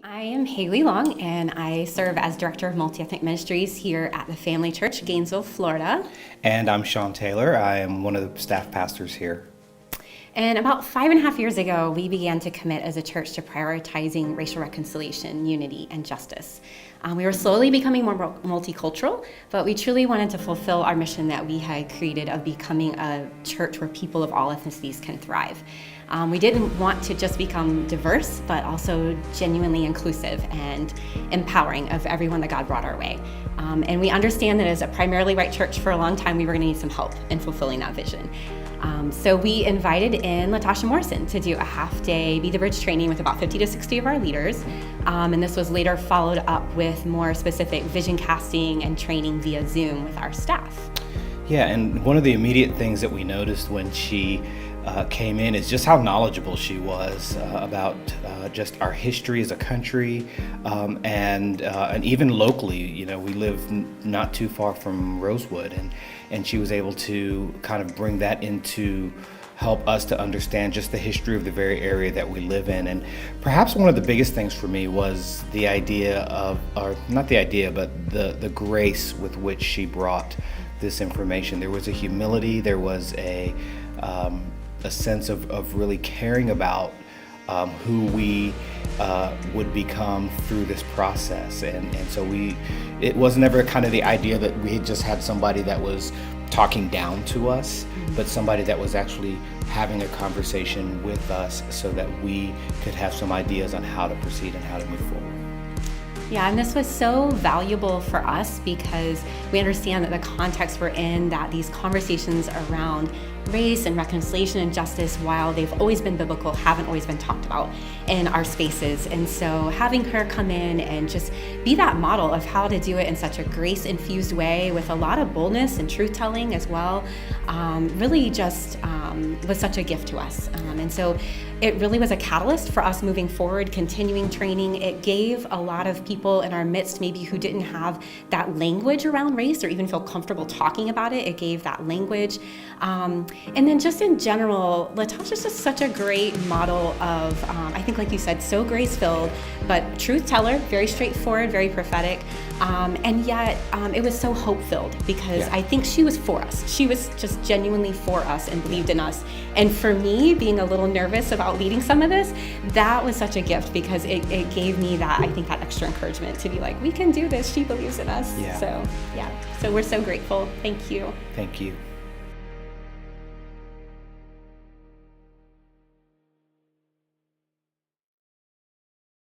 I am Haley Long, and I serve as Director of Multi-Ethnic Ministries here at the Family Church, Gainesville, Florida. And I'm Sean Taylor. I am one of the staff pastors here. And about 5.5 years ago, we began to commit as a church to prioritizing racial reconciliation, unity, and justice. We were slowly becoming more multicultural, but we truly wanted to fulfill our mission that we had created of becoming a church where people of all ethnicities can thrive. We didn't want to just become diverse, but also genuinely inclusive and empowering of everyone that God brought our way. And we understand that as a primarily white church for a long time, we were going to need some help in fulfilling that vision. So we invited in Latasha Morrison to do a half-day Be the Bridge training with about 50 to 60 of our leaders. And this was later followed up with more specific vision casting and training via Zoom with our staff. Yeah, and one of the immediate things that we noticed when she came in is just how knowledgeable she was about just our history as a country, and even locally. You know, we live not too far from Rosewood, and she was able to kind of bring that into help us to understand just the history of the very area that we live in. And perhaps one of the biggest things for me was the idea of, or not the idea, but the grace with which she brought this information. There was a humility, there was a sense of really caring about who we would become through this process. And so it was never kind of the idea that we just had somebody that was talking down to us, but somebody that was actually having a conversation with us so that we could have some ideas on how to proceed and how to move forward. Yeah, and this was so valuable for us because we understand that the context we're in, that these conversations around race and reconciliation and justice, while they've always been biblical, haven't always been talked about in our spaces. And so having her come in and just be that model of how to do it in such a grace-infused way with a lot of boldness and truth-telling as well, really just was such a gift to us. And so it really was a catalyst for us moving forward, continuing training. It gave a lot of people in our midst maybe who didn't have that language around race or even feel comfortable talking about it. It gave that language. And then just in general, Latasha's just such a great model of, I think like you said, so grace-filled, but truth teller, very straightforward, very prophetic. And yet it was so hope-filled because I think she was for us. She was just genuinely for us and believed in us. And for me, being a little nervous about leading some of this, that was such a gift because it gave me that, I think, that extra encouragement to be like, we can do this. She believes in us. Yeah. So we're so grateful. Thank you. Thank you.